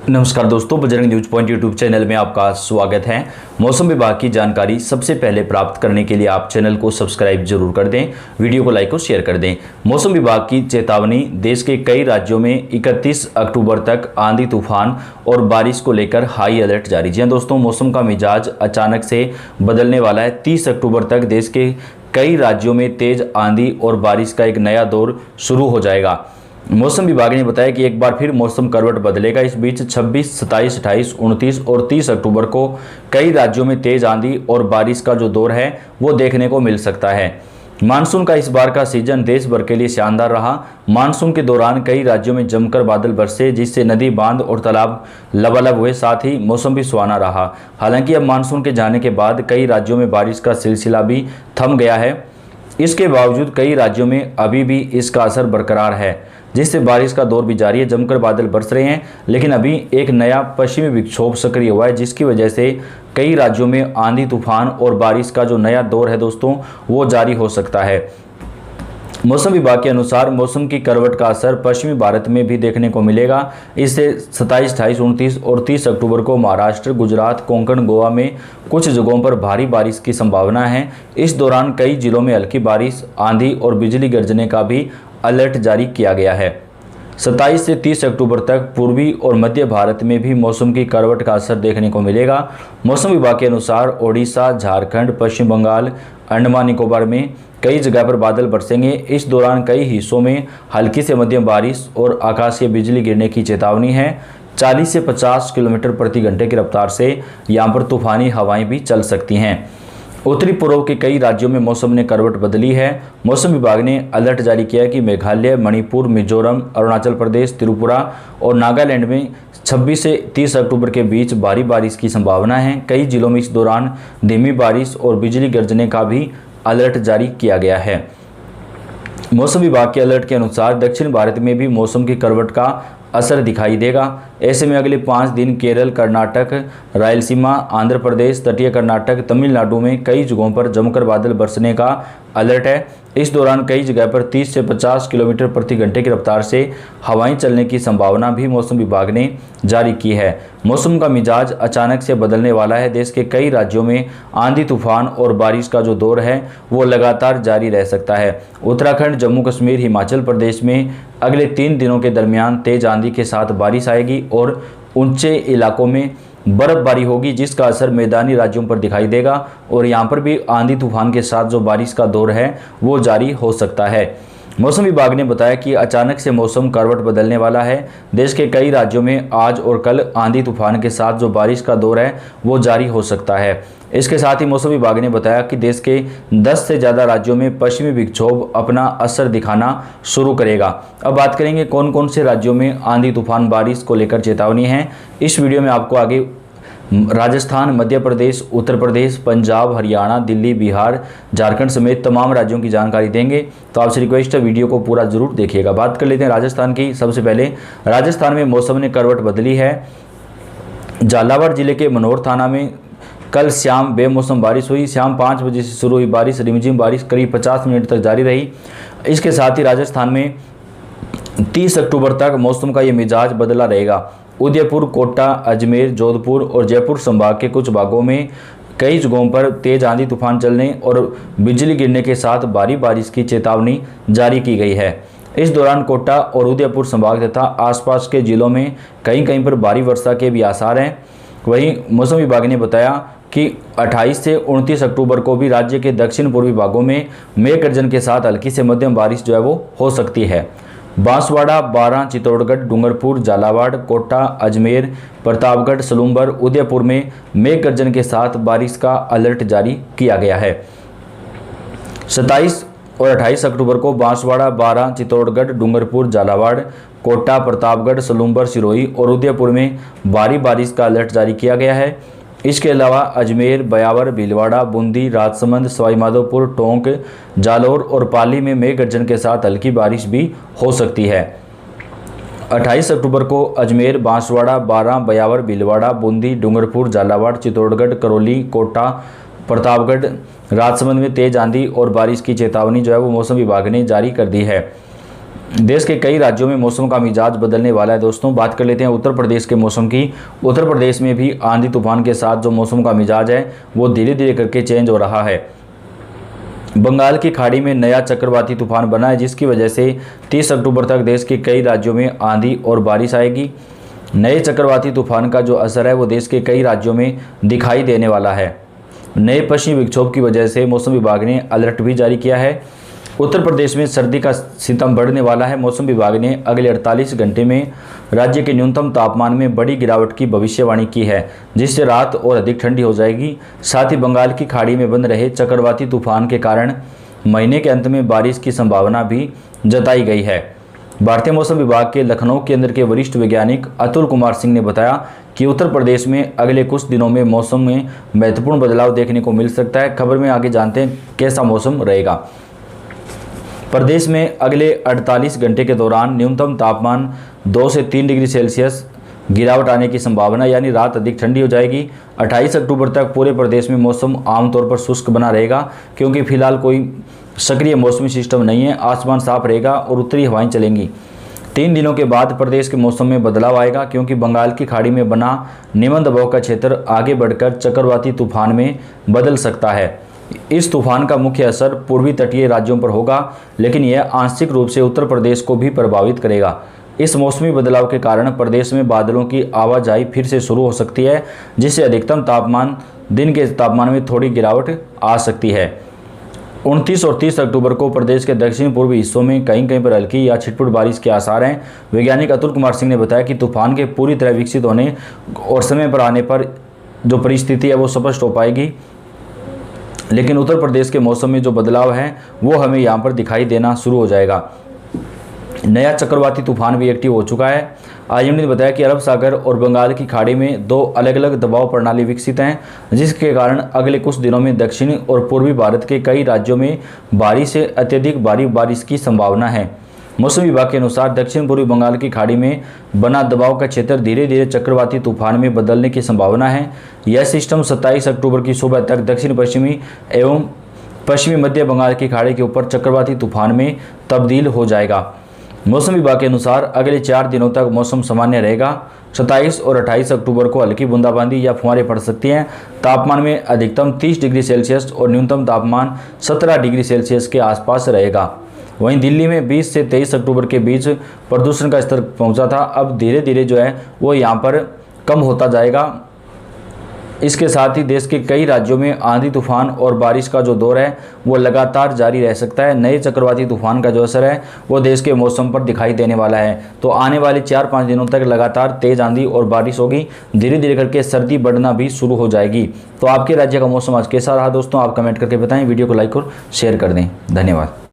नमस्कार दोस्तों, Bajrang news point YouTube channel में आपका स्वागत है। मौसम विभाग की जानकारी सबसे पहले प्राप्त करने के लिए आप चैनल को सब्सक्राइब जरूर कर दें, वीडियो को लाइक और शेयर कर दें। मौसम विभाग की चेतावनी, देश के कई राज्यों में 31 अक्टूबर तक आंधी तूफान और बारिश को लेकर हाई अलर्ट जारी। जी हां दोस्तों, मौसम का मिजाज अचानक से बदलने वाला है। 30 अक्टूबर तक देश के कई राज्यों में तेज आंधी और बारिश का एक नया दौर शुरू हो जाएगा। मौसम विभाग ने बताया कि एक बार फिर मौसम करवट बदलेगा। इस बीच 26, 27, 28, 29 और 30 अक्टूबर को कई राज्यों में तेज आंधी और बारिश का जो दौर है वो देखने को मिल सकता है। मानसून का इस बार का सीजन देश भर के लिए शानदार रहा। मानसून के दौरान कई राज्यों में जमकर बादल बरसे, जिससे नदी, बांध और तालाब लबालब हुए। साथ ही मौसम भी सुहाना रहा। हालांकि अब मानसून के जाने के बाद कई राज्यों में बारिश का सिलसिला भी थम गया है। इसके बावजूद कई राज्यों में अभी भी इसका असर बरकरार है, जिससे बारिश का दौर भी जारी है। जमकर बादल बरस रहे हैं, लेकिन अभी एक नया पश्चिमी विक्षोभ सक्रिय हुआ है, जिसकी वजह से कई राज्यों में आंधी तूफान और बारिश का जो नया दौर है दोस्तों वो जारी हो सकता है। मौसम विभाग के अनुसार मौसम की करवट का असर पश्चिमी भारत में भी देखने को मिलेगा। इससे 27, 28, 29 और 30 अक्टूबर को महाराष्ट्र, गुजरात, कोंकण, गोवा में कुछ जगहों पर भारी बारिश की संभावना है। इस दौरान कई जिलों में हल्की बारिश, आंधी और बिजली गिरने का भी अलर्ट जारी किया गया है। 27 से 30 अक्टूबर तक पूर्वी और मध्य भारत में भी मौसम की करवट का असर देखने को मिलेगा। मौसम विभाग के अनुसार ओडिशा, झारखंड, पश्चिम बंगाल, अंडमान निकोबार में कई जगह पर बादल बरसेंगे। इस दौरान कई हिस्सों में हल्की से मध्यम बारिश और आकाशीय बिजली गिरने की चेतावनी है। 40 से 50 किलोमीटर प्रति घंटे की रफ्तार से यहाँ पर तूफानी हवाएं भी चल सकती हैं। उत्तरी पूर्व के कई राज्यों में मौसम ने करवट बदली है। मौसम विभाग ने अलर्ट जारी किया कि मेघालय, मणिपुर, मिजोरम, अरुणाचल प्रदेश, त्रिपुरा और नागालैंड में 26 से 30 अक्टूबर के बीच भारी बारिश की संभावना है। कई जिलों में इस दौरान धीमी बारिश और बिजली गिरने का भी अलर्ट जारी किया गया है। मौसम विभाग के अलर्ट के अनुसार दक्षिण भारत में भी मौसम की करवट का असर दिखाई देगा। ऐसे में अगले 5 दिन केरल, कर्नाटक, रायलसीमा, आंध्र प्रदेश, तटीय कर्नाटक, तमिलनाडु में कई जगहों पर जमकर बादल बरसने का अलर्ट है। इस दौरान कई जगह पर 30 से 50 किलोमीटर प्रति घंटे की रफ्तार से हवाएं चलने की संभावना भी मौसम विभाग ने जारी की है। मौसम का मिजाज अचानक से बदलने वाला है। देश के कई राज्यों में आंधी तूफान और बारिश का जो दौर है वो लगातार जारी रह सकता है। उत्तराखंड, जम्मू कश्मीर, हिमाचल प्रदेश में अगले 3 दिनों के दरमियान तेज आंधी के साथ बारिश आएगी और ऊंचे इलाकों में बर्फबारी होगी, जिसका असर मैदानी राज्यों पर दिखाई देगा और यहाँ पर भी आंधी तूफान के साथ जो बारिश का दौर है वो जारी हो सकता है। मौसम विभाग ने बताया कि अचानक से मौसम करवट बदलने वाला है। देश के कई राज्यों में आज और कल आंधी तूफान के साथ जो बारिश का दौर है वो जारी हो सकता है। इसके साथ ही मौसम विभाग ने बताया कि देश के 10 से ज़्यादा राज्यों में पश्चिमी विक्षोभ अपना असर दिखाना शुरू करेगा। अब बात करेंगे कौन कौन से राज्यों में आंधी तूफान बारिश को लेकर चेतावनी है। इस वीडियो में आपको आगे राजस्थान, मध्य प्रदेश, उत्तर प्रदेश, पंजाब, हरियाणा, दिल्ली, बिहार, झारखंड समेत तमाम राज्यों की जानकारी देंगे, तो आपसे रिक्वेस्ट है वीडियो को पूरा जरूर देखिएगा। बात कर लेते हैं राजस्थान की। सबसे पहले राजस्थान में मौसम ने करवट बदली है। झालावाड़ जिले के मनोर थाना में कल शाम बेमौसम बारिश हुई। शाम 5 बजे से शुरू हुई बारिश, रिमझिम बारिश करीब 50 मिनट तक जारी रही। इसके साथ ही राजस्थान में 30 अक्टूबर तक मौसम का ये मिजाज बदला रहेगा। उदयपुर, कोटा, अजमेर, जोधपुर और जयपुर संभाग के कुछ भागों में कई जगहों पर तेज आंधी तूफान चलने और बिजली गिरने के साथ भारी बारिश की चेतावनी जारी की गई है। इस दौरान कोटा और उदयपुर संभाग तथा आसपास के जिलों में कहीं कहीं पर भारी वर्षा के भी आसार हैं। वहीं मौसम विभाग ने बताया कि 28 से 29 अक्टूबर को भी राज्य के दक्षिण पूर्वी भागों में मेघ गर्जन के साथ हल्की से मध्यम बारिश जो है वो हो सकती है। बांसवाड़ा, बारां, चित्तौड़गढ़, डूंगरपुर, झालावाड़, कोटा, अजमेर, प्रतापगढ़, सलूंबर, उदयपुर में मेघ गर्जन के साथ बारिश का अलर्ट जारी किया गया है। 27 और 28 अक्टूबर को बांसवाड़ा, बारां, चित्तौड़गढ़, डूंगरपुर, झालावाड़, कोटा, प्रतापगढ़, सलूंबर, सिरोही और उदयपुर में भारी बारिश का अलर्ट जारी किया गया है। इसके अलावा अजमेर, ब्यावर, भीलवाड़ा, बूंदी, राजसमंद, सवाईमाधोपुर, टोंक, जालौर और पाली में मेघ गर्जन के साथ हल्की बारिश भी हो सकती है। 28 अक्टूबर को अजमेर, बांसवाड़ा, बारां, ब्यावर, भीलवाड़ा, बूंदी, डूंगरपुर, झालावाड़, चित्तौड़गढ़, करौली, कोटा, प्रतापगढ़, राजसमंद में तेज आंधी और बारिश की चेतावनी जो है वो मौसम विभाग ने जारी कर दी है। देश के कई राज्यों में मौसम का मिजाज बदलने वाला है। दोस्तों बात कर लेते हैं उत्तर प्रदेश के मौसम की। उत्तर प्रदेश में भी आंधी तूफान के साथ जो मौसम का मिजाज है वो धीरे धीरे करके चेंज हो रहा है। बंगाल की खाड़ी में नया चक्रवाती तूफान बना है, जिसकी वजह से 30 अक्टूबर तक देश के कई राज्यों में आंधी और बारिश आएगी। नए चक्रवाती तूफान का जो असर है वो देश के कई राज्यों में दिखाई देने वाला है। नए पश्चिमी विक्षोभ की वजह से मौसम विभाग ने अलर्ट भी जारी किया है। उत्तर प्रदेश में सर्दी का सितम बढ़ने वाला है। मौसम विभाग ने अगले 48 घंटे में राज्य के न्यूनतम तापमान में बड़ी गिरावट की भविष्यवाणी की है, जिससे रात और अधिक ठंडी हो जाएगी। साथ ही बंगाल की खाड़ी में बन रहे चक्रवाती तूफान के कारण महीने के अंत में बारिश की संभावना भी जताई गई है। भारतीय मौसम विभाग के लखनऊ केंद्र के वरिष्ठ वैज्ञानिक अतुल कुमार सिंह ने बताया कि उत्तर प्रदेश में अगले कुछ दिनों में मौसम में महत्वपूर्ण बदलाव देखने को मिल सकता है। खबर में आगे जानते हैं कैसा मौसम रहेगा। प्रदेश में अगले 48 घंटे के दौरान न्यूनतम तापमान 2 से 3 डिग्री सेल्सियस गिरावट आने की संभावना, यानी रात अधिक ठंडी हो जाएगी। 28 अक्टूबर तक पूरे प्रदेश में मौसम आमतौर पर शुष्क बना रहेगा, क्योंकि फिलहाल कोई सक्रिय मौसमी सिस्टम नहीं है। आसमान साफ रहेगा और उत्तरी हवाएं चलेंगी। 3 दिनों के बाद प्रदेश के मौसम में बदलाव आएगा, क्योंकि बंगाल की खाड़ी में बना निम्न दबाव का क्षेत्र आगे बढ़कर चक्रवाती तूफान में बदल सकता है। इस तूफान का मुख्य असर पूर्वी तटीय राज्यों पर होगा, लेकिन यह आंशिक रूप से उत्तर प्रदेश को भी प्रभावित करेगा। इस मौसमी बदलाव के कारण प्रदेश में बादलों की आवाजाही फिर से शुरू हो सकती है, जिससे अधिकतम तापमान दिन के तापमान में थोड़ी गिरावट आ सकती है। 29 और 30 अक्टूबर को प्रदेश के दक्षिण पूर्वी हिस्सों में कहीं कहीं पर हल्की या छिटपुट बारिश के आसार हैं। वैज्ञानिक अतुल कुमार सिंह ने बताया कि तूफान के पूरी तरह विकसित होने और समय पर आने पर जो परिस्थिति है वो स्पष्ट हो पाएगी, लेकिन उत्तर प्रदेश के मौसम में जो बदलाव है वो हमें यहाँ पर दिखाई देना शुरू हो जाएगा। नया चक्रवाती तूफान भी एक्टिव हो चुका है। आईएमडी ने बताया कि अरब सागर और बंगाल की खाड़ी में 2 अलग अलग दबाव प्रणाली विकसित हैं, जिसके कारण अगले कुछ दिनों में दक्षिणी और पूर्वी भारत के कई राज्यों में भारी से अत्यधिक भारी बारिश की संभावना है। मौसम विभाग के अनुसार दक्षिण पूर्वी बंगाल की खाड़ी में बना दबाव का क्षेत्र धीरे धीरे चक्रवाती तूफान में बदलने की संभावना है। यह सिस्टम 27 अक्टूबर की सुबह तक दक्षिण पश्चिमी एवं पश्चिमी मध्य बंगाल की खाड़ी के ऊपर चक्रवाती तूफान में तब्दील हो जाएगा। मौसम विभाग के अनुसार अगले 4 दिनों तक मौसम सामान्य रहेगा। 27 और 28 अक्टूबर को हल्की बूंदाबांदी या फुहारें पड़ सकती हैं। तापमान में अधिकतम 30 डिग्री सेल्सियस और न्यूनतम तापमान 17 डिग्री सेल्सियस के आसपास रहेगा। वहीं दिल्ली में 20 से 23 अक्टूबर के बीच प्रदूषण का स्तर पहुंचा था, अब धीरे धीरे जो है वो यहाँ पर कम होता जाएगा। इसके साथ ही देश के कई राज्यों में आंधी तूफान और बारिश का जो दौर है वो लगातार जारी रह सकता है। नए चक्रवाती तूफान का जो असर है वो देश के मौसम पर दिखाई देने वाला है। तो आने वाले 4-5 दिनों तक लगातार तेज आंधी और बारिश होगी। धीरे धीरे करके सर्दी बढ़ना भी शुरू हो जाएगी। तो आपके राज्य का मौसम आज कैसा रहा दोस्तों, आप कमेंट करके बताएं। वीडियो को लाइक और शेयर कर दें। धन्यवाद।